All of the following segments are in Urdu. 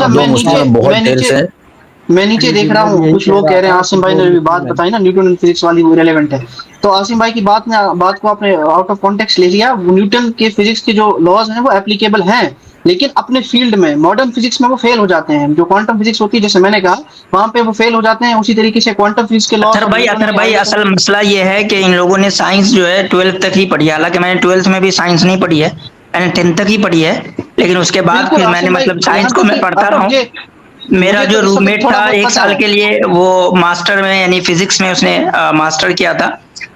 دو مسلم بہت دیر سے میں نیچے دیکھ رہا ہوں کچھ لوگ کہہ رہے ہیں عاصم بھائی نے بھی بات بتائی نا نیوٹن فزکس والی وہ ریلیونٹ ہے، تو عاصم بھائی کی بات کو آپ نے آؤٹ آف کانٹیکسٹ لے لیا. نیوٹن کے فزکس کے جو لاز ہیں وہ اپلیکیبل ہیں، لیکن اپنے فیلڈ میں ماڈرن فزکس میں وہ فیل ہو جاتے ہیں. جو کوانٹم فزکس ہوتی ہے جیسے میں نے کہا وہاں پہ وہ فیل ہو جاتے ہیں. اسی طریقے سے کوانٹم فزکس کے لاز اطہر بھائی اصل مسئلہ یہ ہے کہ ان لوگوں نے سائنس جو ہے 12 تک ہی پڑھی ہے، حالانکہ میں نے 12 میں بھی سائنس نہیں پڑھی ہے، میں نے 10 تک ہی پڑھی ہے، لیکن اس کے بعد بالکل پھر میں نے عاصم بھائی مطلب یہاں سائنس کو تک میں کہ پڑھتا رہا ہوں. میرا مجھے تو جو اس روم سبجیکٹ میٹ تھوڑا تھا بہت 1 پتا سال ہے. کے لیے وہ ماسٹر میں یعنی فزکس میں اس نے ماسٹر کیا تھا،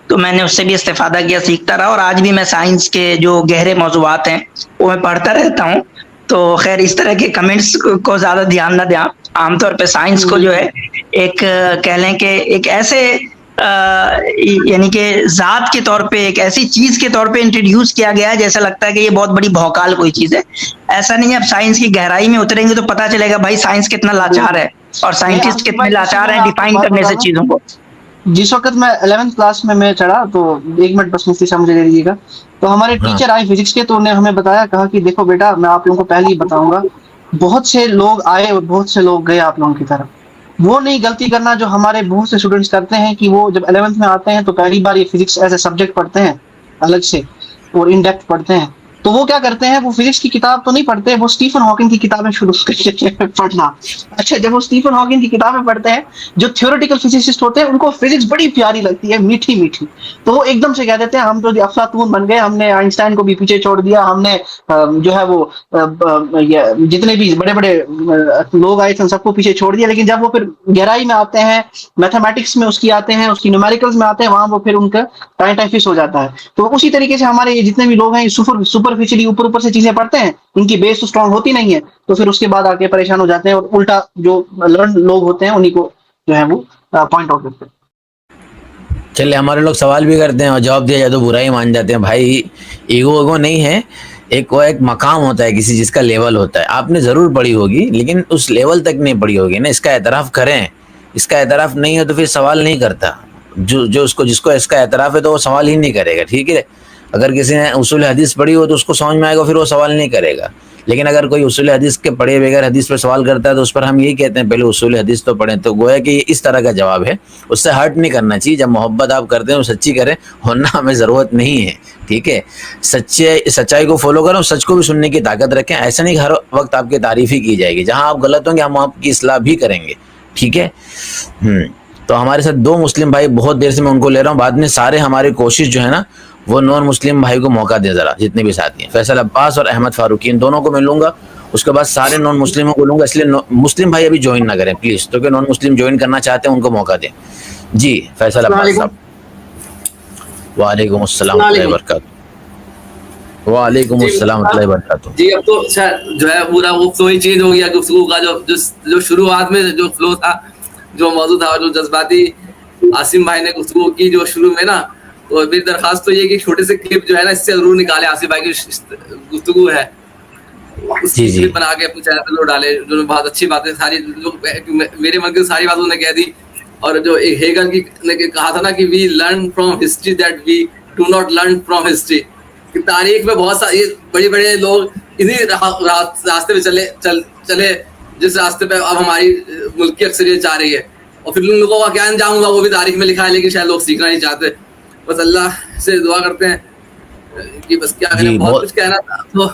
تو میں نے اس سے بھی استفادہ کیا، سیکھتا رہا، اور آج بھی میں سائنس کے جو گہرے موضوعات ہیں وہ میں پڑھتا رہتا ہوں. تو خیر اس طرح کے کمنٹس کو زیادہ دھیان نہ دیں. عام طور پہ سائنس کو جو ہے ایک کہہ لیں کہ ایک ایسے یعنی کہ ذات کے طور پہ ایک ایسی چیز کے طور پہ انٹروڈیوس کیا گیا ہے جیسا لگتا ہے کہ یہ بہت بڑی بھوکال کوئی چیز ہے. ایسا نہیں ہے، اب سائنس کی گہرائی میں اتریں گے تو پتہ چلے گا بھائی سائنس کتنا لاچار ہے اور نہیں سائنٹسٹ عاصم کتنے بھائی اسی لاچار میں ہیں میں آپ کو ڈیفائن بات کرنے سے بتاؤں گا. چیزوں کو. جس وقت میں 11ویں کلاس میں چڑھا تو 1 منٹ بس مفتی صاحب مجھے دے دیجیے گا. تو ہمارے ہاں ٹیچر آئے فزکس کے تو انہوں نے ہمیں بتایا، کہا کہ دیکھو بیٹا میں آپ لوگوں کو پہلے ہی بتاؤں گا، بہت سے لوگ آئے اور بہت سے لوگ گئے آپ لوگوں کی طرف. وہ نہیں غلطی کرنا جو ہمارے بہت سے اسٹوڈنٹس کرتے ہیں کہ وہ جب 11ویں میں آتے ہیں تو پہلی بار یہ فزکس ایز اے سبجیکٹ پڑھتے ہیں الگ سے اور ان ڈیپتھ پڑھتے ہیں. تو وہ کیا کرتے ہیں، وہ فزکس کی کتاب تو نہیں پڑھتے، وہ اسٹیفن ہاکنگ کی کتابیں شروع پڑھنا. اچھا جب وہ اسٹیفن ہاکنگ کی کتابیں پڑھتے ہیں، جو تھیوریٹیکل فزسسٹ ہوتے ہیں ان کو فزکس بڑی پیاری لگتی ہے، میٹھی میٹھی، تو وہ ایک دم سے کہہ دیتے ہیں ہم تو افلاطون بن گئے، ہم نے آئنسٹائن کو بھی پیچھے چھوڑ دیا، ہم نے جو ہے وہ جتنے بھی بڑے بڑے لوگ آئے تھے ان سب کو پیچھے چھوڑ دیا. لیکن جب وہ پھر گہرائی میں آتے ہیں، میتھمیٹکس میں اس کی آتے ہیں، اس کی نیومیریکلز میں آتے ہیں، وہاں وہ پھر ان کا ٹائم فکس ہو جاتا ہے. تو اسی طریقے سے ہمارے یہ جتنے بھی لوگ ہیں سپرفیشلی اوپر سے چیزیں پڑھتے ہیں، ان کی بیس تو اسٹرانگ ہوتی نہیں ہے، تو پھر اس کے بعد آ کے پریشان ہو جاتے ہیں اور الٹا جو لرن لوگ ہوتے ہیں انہیں کو جو ہے وہ پوائنٹ آؤٹ کرتے ہیں. چلے ہمارے لوگ سوال بھی کرتے ہیں اور جواب دیا جائے تو برا ہی مان جاتے ہیں. بھائی ایگو نہیں ہے، ایک مقام ہوتا ہے کسی چیز کا، لیول ہوتا ہے. آپ نے ضرور پڑھی ہوگی لیکن اس لیول تک نہیں پڑھی ہوگی نا، اس کا اعتراف کریں. اس کا اعتراف نہیں ہے تو پھر سوال نہیں کرتا. جس کو اس کا اعتراف ہے تو وہ سوال ہی نہیں کرے گا. ٹھیک ہے، اگر کسی نے اصول حدیث پڑھی ہو تو اس کو سمجھ میں آئے گا، پھر وہ سوال نہیں کرے گا. لیکن اگر کوئی اصول حدیث کے پڑھے بغیر حدیث پر سوال کرتا ہے تو اس پر ہم یہی کہتے ہیں پہلے اصول حدیث تو پڑھیں. تو گویا کہ یہ اس طرح کا جواب ہے، اس سے ہرٹ نہیں کرنا چاہیے. جب محبت آپ کرتے ہیں وہ سچی کریں، ورنہ ہمیں ضرورت نہیں ہے. ٹھیک ہے، سچائی کو فالو کرو، سچ کو بھی سننے کی طاقت رکھیں. ایسا نہیں کہ ہر وقت آپ کی تعریف ہی کی جائے گی. جہاں آپ غلط ہوں گے ہم آپ کی اصلاح بھی کریں گے. ٹھیک ہے. تو ہمارے ساتھ 2 مسلم بھائی بہت دیر سے میں ان کو لے رہا ہوں. بعد میں سارے ہماری کوشش جو ہے نا وہ نان مسلم بھائی کو موقع دیں ذرا، جتنے بھی ساتھی ہیں. فیصل عباس اور احمد فاروقی ان دونوں کو میں لوں گا، اس کے بعد سارے نان مسلموں کو لوں گا. اس لیے مسلم بھائی ابھی جوائن نہ کریں پلیز، کیونکہ نان مسلم جوائن کرنا چاہتے ہیں ان کو موقع دیں. جی فیصل السلام عباس علیکم. صاحب. وعلیکم السلام ورحمۃ اللہ وبرکاتہ. وعلیکم السلام ورحمۃ اللہ وبرکاتہ. جی اب تو جو ہے پورا وہ فلو ہی چینج ہو گیا گفتگو کا. جو شروعات میں جو فلو تھا، جو موضوع تھا، جو جذباتی عاصم بھائی نے گفتگو کی جو شروع میں نا، تو میری درخواست تو یہ کہ چھوٹے سے کلپ جو ہے نا اس سے ضرور نکالے. عاصم بھائی کی گفتگو ہے اس جی کی جی کلپ بنا کے اپنے چینل پہ ڈالے، جو بہت اچھی باتیں ساری میرے من کی ساری باتوں نے کہہ دی. اور جو ایک ہیگل کی نے کہا تھا نا کہ we learn from history that we do not learn from history. تاریخ میں بہت سارے بڑے بڑے لوگ انہیں راستے پہ چلے جس راستے پہ اب ہماری ملک کی اکثریت جا رہی ہے. اور پھر ان لوگوں کا کیا انجام ہوگا وہ بھی تاریخ میں لکھا ہے، لیکن شاید لوگ سیکھنا نہیں چاہتے. بس اللہ سے دعا کرتے ہیں کہ بس کیا کریں، جی بہت کچھ کہنا تھا تو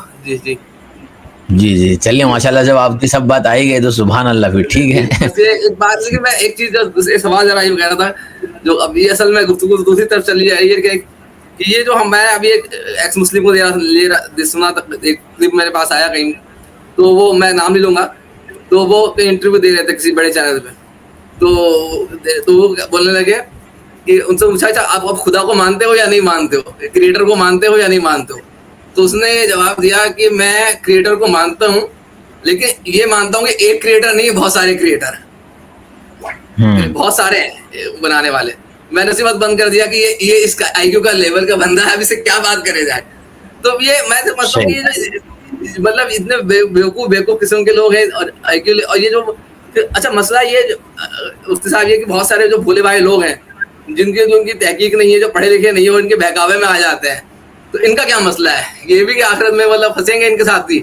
جی جی چلیے ماشاء اللہ. جب آپ کی سب بات آئی گئی تو سبحان اللہ. پھر ٹھیک ہے. بس یہ ایک بات، لیکن میں ایک چیز سوال ذرا یہ کہہ رہا تھا، جو اب یہ اصل میں گفتگو دوسری طرف چلی جا رہی ہے کہ یہ جو میں ابھی ایک ایکس مسلم کو سنا تھا، ایک کلپ میرے پاس آیا کہیں، تو وہ میں نام نہیں لوں گا، تو وہ انٹرویو دے رہے تھے کسی بڑے چینل پہ. تو وہ بولنے لگے کہ ان سے پوچھا اچھا آپ خدا کو مانتے ہو یا نہیں مانتے ہو، کریٹر کو مانتے ہو یا نہیں مانتے ہو. تو اس نے جواب دیا کہ میں کریٹر کو مانتا ہوں، لیکن یہ مانتا ہوں کہ ایک کریٹر نہیں، بہت سارے کریٹر ہیں، بہت سارے ہیں بنانے والے. میں نے صرف بند کر دیا کہ یہ اس کا آئی کیو کا لیول کا بندہ ہے، اب اسے کیا بات کرے جائے. تو یہ میں سمجھتا ہوں کہ مطلب اتنے بیوقوف قسم کے لوگ ہیں. اور یہ جو اچھا مسئلہ یہ مفتی صاحب، یہ کہ بہت سارے جو بھولے بھائے لوگ ہیں جن کی تحقیق نہیں ہے، جو پڑھے لکھے نہیں ہیں، ان کے بہکاوے میں آ جاتے ہیں. تو ان کا کیا مسئلہ ہے؟ یہ بھی کہ آخرت میں مطلب پھنسیں گے ان کے ساتھ بھی،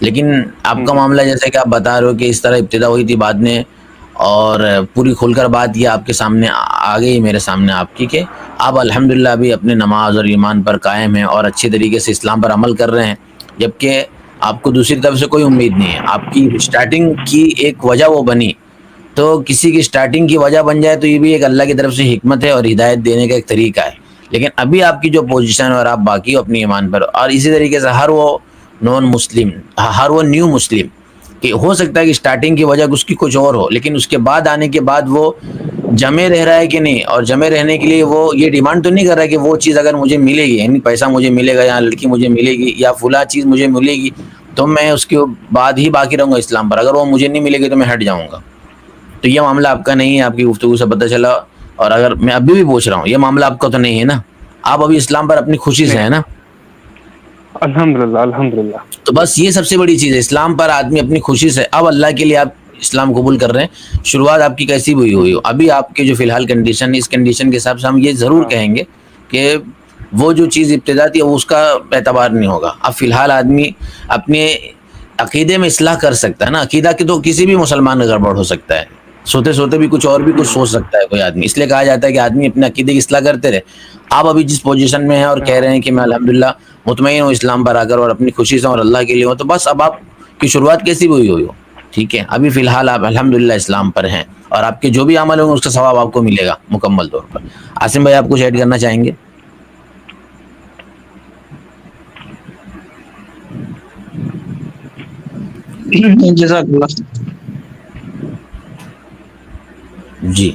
لیکن آپ کا معاملہ جیسے کہ آپ بتا رہے ہو کہ اس طرح ابتدا ہوئی تھی بعد میں، اور پوری کھل کر بات یہ آپ کے سامنے آ گئی میرے سامنے آپ کی، کہ آپ الحمدللہ ابھی اپنے نماز اور ایمان پر قائم ہیں اور اچھی طریقے سے اسلام پر عمل کر رہے ہیں، جبکہ آپ کو دوسری طرف سے کوئی امید نہیں ہے. آپ کی اسٹارٹنگ کی ایک وجہ وہ بنی، تو کسی کی اسٹارٹنگ کی وجہ بن جائے تو یہ بھی ایک اللہ کی طرف سے حکمت ہے اور ہدایت دینے کا ایک طریقہ ہے. لیکن ابھی آپ کی جو پوزیشن ہے اور آپ باقی ہو اپنی ایمان پر، اور اسی طریقے سے ہر وہ نان مسلم، ہر وہ نیو مسلم، کہ ہو سکتا ہے کہ اسٹارٹنگ کی وجہ اس کی کچھ اور ہو، لیکن اس کے بعد آنے کے بعد وہ جمے رہ رہا ہے کہ نہیں، اور جمے رہنے کے لیے وہ یہ ڈیمانڈ تو نہیں کر رہا ہے کہ وہ چیز اگر مجھے ملے گی، یعنی پیسہ مجھے ملے گا یا لڑکی مجھے ملے گی یا فلاں چیز مجھے ملے گی تو میں اس کے بعد ہی باقی رہوں گا اسلام پر، اگر وہ مجھے نہیں ملے گی تو میں ہٹ جاؤں گا. تو یہ معاملہ آپ کا نہیں ہے، آپ کی گفتگو سے پتہ چلا. اور اگر میں ابھی بھی پوچھ رہا ہوں، یہ معاملہ آپ کا تو نہیں ہے نا؟ آپ ابھی اسلام پر اپنی خوشی سے ہیں نا؟ الحمدللہ الحمدللہ. تو بس یہ سب سے بڑی چیز ہے، اسلام پر آدمی اپنی خوشی سے، اب اللہ کے لیے آپ اسلام قبول کر رہے ہیں. شروعات آپ کی کیسی بھی ہوئی ہو، ابھی آپ کے جو فی الحال کنڈیشن، اس کنڈیشن کے حساب سے ہم یہ ضرور کہیں گے کہ وہ جو چیز ابتدا تھی وہ اس کا اعتبار نہیں ہوگا. اب فی الحال آدمی اپنے عقیدے میں اصلاح کر سکتا ہے نا. عقیدہ کی تو کسی بھی مسلمان کا گڑبڑ ہو سکتا ہے، سوتے سوتے بھی کچھ اور بھی کچھ سوچ سکتا ہے کوئی آدمی. اس لیے کہا جاتا ہے کہ آدمی اپنے عقیدے کی اصلاح کرتے رہے. آپ ابھی جس پوزیشن میں ہیں اور کہہ رہے ہیں کہ میں الحمدللہ مطمئن ہوں اسلام پر آ کر اور اپنی خوشی سے اور اللہ کے لیے ہوں، تو بس اب آپ کی شروعات کیسی بھی ہوئی ہو، ٹھیک ہے، ابھی فی الحال آپ الحمدللہ اسلام پر ہیں اور آپ کے جو بھی عمل ہوں گے اس کا ثواب آپ کو ملے گا مکمل طور پر. عاصم بھائی آپ کچھ ایڈ کرنا چاہیں گے؟ جزاک اللہ. جی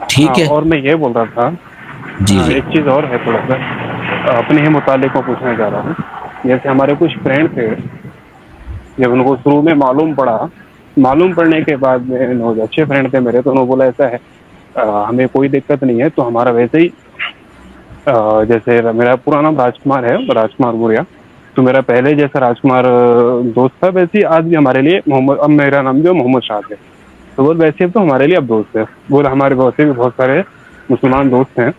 ٹھیک ہے. اور میں یہ بول رہا تھا، جی جی ایک چیز اور ہے، تھوڑا سا اپنے ہی متعلق کو پوچھنا چاہ رہا ہوں. جیسے ہمارے کچھ فرینڈ تھے، جب ان کو شروع میں معلوم پڑنے کے بعد میں اچھے فرینڈ تھے میرے، تو انہوں نے بولا ایسا ہے ہمیں کوئی دقت نہیں ہے، تو ہمارا ویسے ہی جیسے میرا پورا نام راج کمار ہے، راج کمار بوریا، تو میرا پہلے جیسا راج کمار دوست تھا ویسے ہی آج بھی ہمارے لیے محمد، اب میرا نام جو محمد شاہد ہے، تو وہ ویسے اب تو ہمارے لیے اب دوست ہے. بول ہمارے ویسے بھی بہت سارے مسلمان دوست ہیں،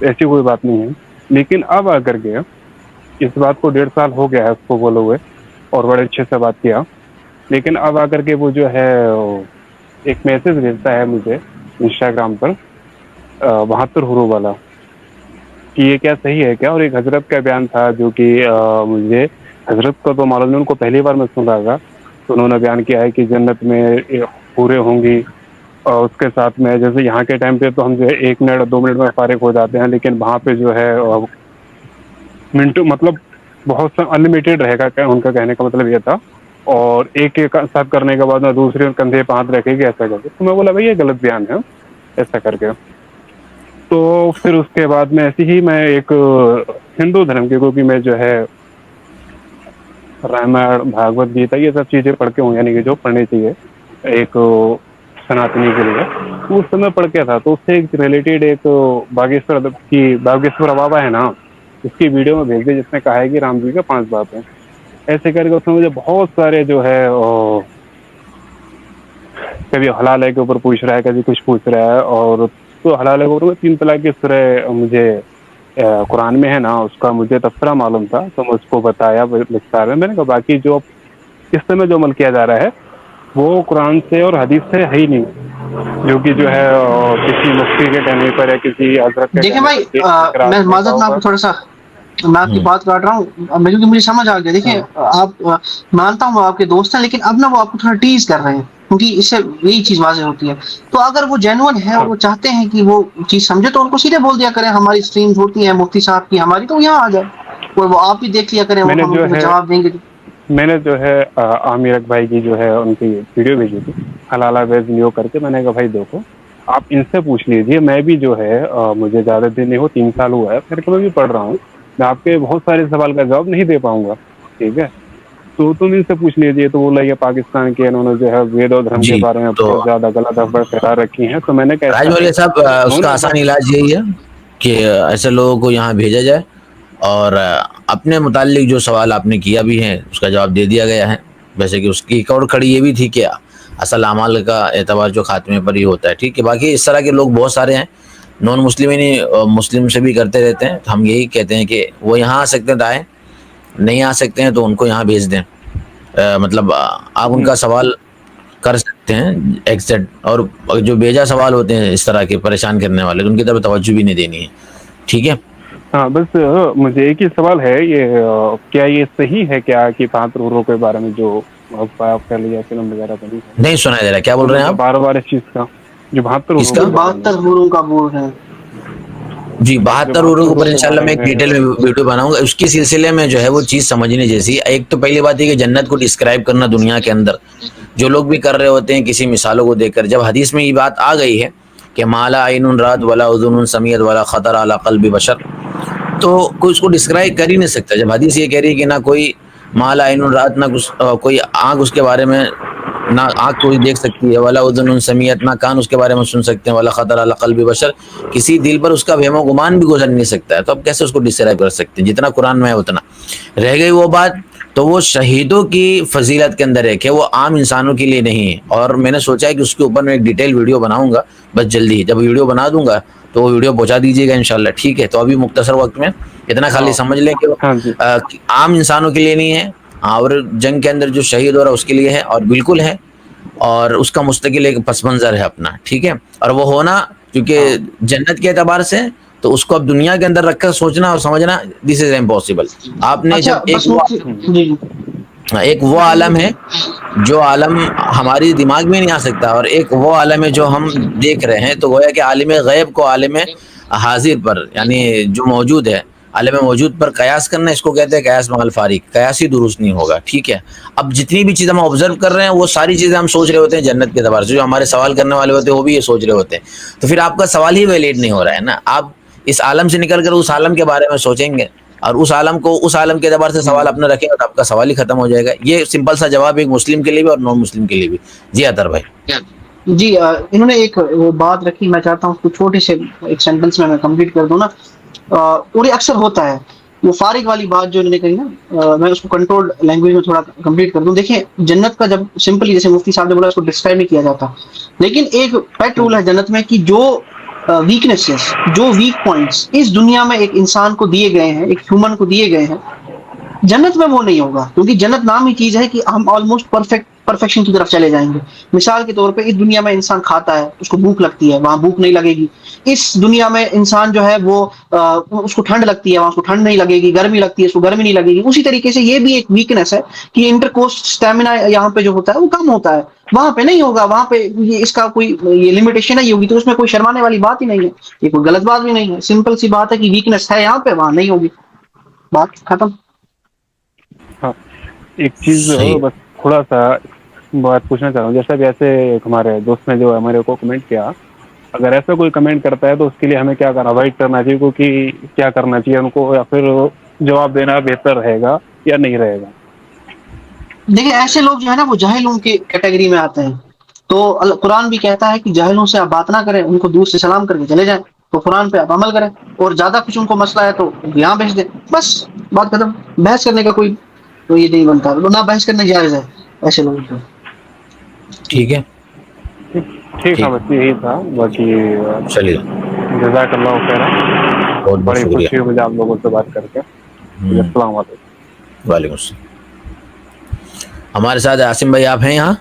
ایسی کوئی بات نہیں ہے. لیکن اب آ کر کے اس بات کو 1.5 سال ہو گیا ہے اس کو بولے ہوئے، اور بڑے اچھے سے بات کیا. لیکن اب آ کر کے وہ جو ہے ایک میسج بھیجتا ہے مجھے انسٹاگرام پر 72 حروف والا، کہ یہ کیا صحیح ہے کیا. اور ایک حضرت کا بیان تھا جو کہ مجھے حضرت کو تو معلوم نہیں، ان کو پہلی بار میں سن رہا تھا، تو انہوں نے بیان کیا ہے کہ جنت میں پورے ہوں گی. اور اس کے ساتھ میں جیسے یہاں کے ٹائم پہ تو ہم جو ہے 1 منٹ 2 منٹ میں فارغ ہو جاتے ہیں، لیکن وہاں پہ جو ہے منٹوں، مطلب بہت سا انلمیٹیڈ رہے گا. ان کا کہنے کا مطلب یہ تھا. اور ایک ساتھ کرنے کے بعد میں دوسرے کندھے پہ ہاتھ رکھے گی ایسا کر کے. تو میں بولا بھائی یہ غلط بیان ہے ایسا کر کے. تو پھر اس کے بعد میں ایسی ہی میں ایک ہندو دھرم کے، کیونکہ میں جو ہے رامائن بھاگوت گیتا یہ سب چیزیں پڑھ کے ہوں، یعنی کہ جو پڑھنی چاہیے ایک سناتنی کے لیے، اس سمے پڑھ کے تھا. تو اس سے ایک ریلیٹیڈ ایک باگیشور بابا ہے نا، اس کی ویڈیو میں بھیج دی جس نے کہا ہے کہ رام جی کے 5 باپ ہیں. ایسے کر کے اس میں مجھے بہت سارے جو ہے کبھی حلالہ کے اوپر پوچھ رہا ہے، کبھی کچھ پوچھ رہا ہے. اور تو حلالہ کے اوپر 3 طلاق کی سورہ مجھے قرآن میں ہے نا، اس کا مجھے تفسیرہ معلوم تھا، تو میں اس کو بتایا لکھتا ہے. میں نے کہا باقی جو اس سمے جو عمل کیا جا رہا ہے وہ قرآن سے اور حدیث سے ہے ہی نہیں، جو کہ جو ہے کسی مفتی کے کہنے پر یا کسی حضرت کے دیکھیں کہنے بھائی، پر میں معذرت میں آپ کو تھوڑا سا، میں آپ کی بات کاٹ رہا ہوں کیونکہ مجھے سمجھ آ گیا. دیکھیں آپ، مانتا ہوں آپ کے دوست ہیں، لیکن اب نا وہ آپ کو تھوڑا ٹیز کر رہے ہیں، کیونکہ اس سے یہی چیز واضح ہوتی ہے. تو اگر وہ جینون ہے اور وہ چاہتے ہیں کہ وہ چیز سمجھے تو ان کو سیدھے بول دیا کریں ہماری اسٹریمز ہوتی ہیں مفتی صاحب کی ہماری، تو یہاں آ جائے اور وہ آپ بھی دیکھ لیا کریں، وہ ہم ان کو جواب دیں گے. میں نے جو ہے عامر بھائی کی جو ہے ان کی ویڈیو بھیجی تھی حلالہ ویز نیو کر کے. میں نے کہا بھائی دیکھو آپ ان سے پوچھ لیجئے، میں بھی جو ہے مجھے زیادہ دن نہیں ہو، 3 سال ہوا ہے پھر کہ میں بھی پڑھ رہا ہوں، میں آپ کے بہت سارے سوال کا جواب نہیں دے پاؤں گا، ٹھیک ہے. تو تم ان سے پوچھ لیجیے. تو بولا یہ پاکستان کے انہوں نے جو ہے وید اور دھرم کے جی. بارے میں تو بہت زیادہ غلط افواہیں پھیلا رکھی ہیں. تو میں نے کہا راج ایسا ہے، مولوی صاحب، اس انہوں کا نے آسان علاج یہی ہے کہ ایسے لوگوں کو یہاں بھیجا جائے اور اپنے متعلق جو سوال آپ نے کیا بھی ہے اس کا جواب دے دیا گیا ہے. ویسے کہ اس کی ایک اور کڑی یہ بھی تھی کہ اصل اعمال کا اعتبار جو خاتمے پر ہی ہوتا ہے، ٹھیک ہے. باقی اس طرح کے لوگ بہت سارے ہیں، نان مسلم ہی نہیں مسلم سے بھی کرتے رہتے ہیں. تو ہم یہی کہتے ہیں کہ وہ یہاں آ سکتے ہیں تو آئیں، نہیں آ سکتے ہیں تو ان کو یہاں بھیج دیں. مطلب آپ ان کا سوال کر سکتے ہیں ایکسیٹ, اور جو بیجا سوال ہوتے ہیں اس طرح کے پریشان کرنے والے, ان کی طرف توجہ بھی نہیں دینی ہے. ٹھیک ہے. ہاں بس مجھے ایک ہی سوال ہے, یہ کیا یہ صحیح ہے کیا کہ 72 حوروں کے بارے میں جو کر لیا فلم وغیرہ بنی ہے, نہیں سنا دے رہا, کیا بول رہے ہیں آپ؟ بار بار اس چیز کا جو 72 کس حوروں کا؟ کے بارے میں, 72 حوروں کا بول ہے. جی, جو 72 72 حوروں کے اوپر حوروں کے انشاءاللہ بارے میں ایک ڈیٹیل میں میں ویڈیو بناؤں گا. اس کے سلسلے میں جو ہے وہ چیز سمجھنے جیسی. ایک تو پہلی بات یہ کہ جنت کو ڈسکرائب کرنا دنیا کے اندر جو لوگ بھی کر رہے ہوتے ہیں کسی مثالوں کو دیکھ کر, جب حدیث میں یہ بات آ گئی ہے کہ مالا عین رات ولا اذن سمیعت ولا خطر علی قلب بشر, تو کوئی اس کو ڈسکرائب کر ہی نہیں سکتا. جب حدیث یہ کہہ رہی ہے کہ نہ کوئی مالا عین رات, نہ کوئی آنکھ اس کے بارے میں, نہ آنکھ کوئی دیکھ سکتی ہے, ولا اذن سمیعت, نہ کان اس کے بارے میں سن سکتے ہیں, ولا خطر علی قلب بشر, کسی دل پر اس کا وہم و گمان بھی گزر نہیں سکتا ہے. تو اب کیسے اس کو ڈسکرائب کر سکتے ہیں؟ جتنا قرآن میں ہے اتنا رہ گئی وہ بات. تو وہ شہیدوں کی فضیلت کے اندر ہے کہ وہ عام انسانوں کے لیے نہیں ہے. اور میں نے سوچا ہے کہ اس کے اوپر میں ایک ڈیٹیل ویڈیو بناؤں گا بس جلدی ہی. جب ویڈیو بنا دوں گا تو وہ ویڈیو پہنچا دیجیے گا انشاءاللہ. ٹھیک ہے. تو ابھی مختصر وقت میں اتنا خالی سمجھ لیں کہ ہاں جی, عام انسانوں کے لیے نہیں ہے, اور جنگ کے اندر جو شہید ہو رہا ہے اس کے لیے ہے, اور بالکل ہے, اور اس کا مستقل ایک پس منظر ہے اپنا. ٹھیک ہے. اور وہ ہونا کیونکہ جنت کے اعتبار سے, تو اس کو اب دنیا کے اندر رکھ کر سوچنا اور سمجھنا دس از امپاسبل. آپ نے اچھا جب بس مفتی جی جی ایک وہ عالم ہے جو عالم ہماری دماغ میں نہیں آ سکتا, اور ایک وہ عالم ہے جو ہم دیکھ رہے ہیں. تو گویا کہ عالم غیب کو عالم حاضر پر, یعنی جو موجود ہے عالم موجود پر قیاس کرنا, اس کو کہتے ہیں قیاس مع الفارق. قیاس ہی درست نہیں ہوگا. ٹھیک ہے. اب جتنی بھی چیز ہم آبزرو کر رہے ہیں وہ ساری چیزیں ہم سوچ رہے ہوتے ہیں جنت کے اعتبار سے. جو ہمارے سوال کرنے والے ہوتے ہیں وہ بھی یہ سوچ رہے ہوتے ہیں. تو پھر آپ کا سوال ہی ویلڈ نہیں ہو رہا ہے نا. آپ اس عالم سے نکل کر اس عالم کے بارے میں سوچیں گے, اور اس عالم کو اس عالم کے اعتبار سے سوال اپنے رکھیں گے, تو آپ کا سوال ہی ختم ہو جائے گا. یہ سمپل سا جواب ایک مسلم کے لیے بھی اور نان مسلم کے لیے بھی. جی اطہر بھائی. جی انہوں نے ایک وہ بات رکھی, میں چاہتا ہوں اس کو چھوٹے سے ایک سینٹنس میں کمپلیٹ کر دوں نا. اور یہ اکثر ہوتا ہے وہ فارغ والی بات جو انہوں نے کہی نا, میں اس کو کنٹرول لینگویج میں تھوڑا کمپلیٹ کر دوں. دیکھیں جنت کا جب سمپلی جیسے مفتی صاحب نے بولا اس کو ڈسکرائب نہیں کیا جاتا, لیکن ایک پیٹ رول ہے جنت میں کہ جو ویکنیسز, جو ویک پوائنٹس اس دنیا میں ایک انسان کو دیے گئے ہیں, ایک ہیومن کو دیے گئے ہیں, جنت میں وہ نہیں ہوگا. کیونکہ جنت نام ہی چیز ہے کہ ہم آلموسٹ پرفیکشن کی طرف چلے جائیں گے. مثال کے طور پہ اس دنیا میں انسان کھاتا ہے, اس کو بھوک لگتی ہے, وہاں بھوک نہیں لگے گی. اس دنیا میں انسان جو ہے وہ اس کو ٹھنڈ لگتی ہے, وہاں اس کو ٹھنڈ نہیں لگے گی. گرمی لگتی ہے, اس کو گرمی نہیں لگے گی. اسی طریقے سے یہ بھی ایک ویکنیس ہے کہ انٹرکوسٹ اسٹیمنا یہاں پہ جو ہوتا ہے وہ کم ہوتا ہے, وہاں پہ نہیں ہوگا. وہاں پہ اس کا کوئی یہ لمیٹیشن نہیں ہوگی, تو اس میں کوئی شرمانے والی بات ہی نہیں ہے. یہ کوئی غلط بات بھی نہیں ہے. سمپل سی بات ہے کہ ویکنیس ہے یہاں پہ, وہاں نہیں ہوگی. بات ختم. ہاں ایک چیز صحیح. بس تھوڑا سا بات پوچھنا چاہ رہا ہوں. جیسا کہ ایسے ہمارے دوست نے جو ہمارے کو کمنٹ کیا, اگر ایسا کوئی کمنٹ کرتا ہے تو اس کے لیے ہمیں کیا کرنا, اوائڈ کرنا چاہیے, کیونکہ کیا کرنا چاہیے ان کو, یا پھر جواب دینا بہتر رہے گا یا نہیں رہے گا؟ دیکھیں ایسے لوگ جو ہے نا وہ جاہلوں کی کیٹیگری میں آتے ہیں. تو قرآن بھی کہتا ہے کہ جاہلوں سے آپ بات نہ کریں, ان کو دور سے سلام کر کے چلے جائیں. تو قرآن پہ آپ عمل کریں, اور زیادہ کچھ ان کو مسئلہ ہے تو یہاں بھیج دیں, بس بات ختم. بحث کرنے کا کوئی تو یہ نہیں بنتا, نہ بحث کرنا جائز ہے ایسے لوگوں کو. ٹھیک ہے. ٹھیک ہے, ٹھیک, بس یہی تھا. باقی چلیے, جزاک اللہ خیر. بہت بہت بڑی شکریہ. خوشی ہوئی مجھے آپ لوگوں سے بات کر کے. السلام علیکم. وعلیکم السلام. ہمارے ساتھ عاصم بھائی آپ ہیں یہاں؟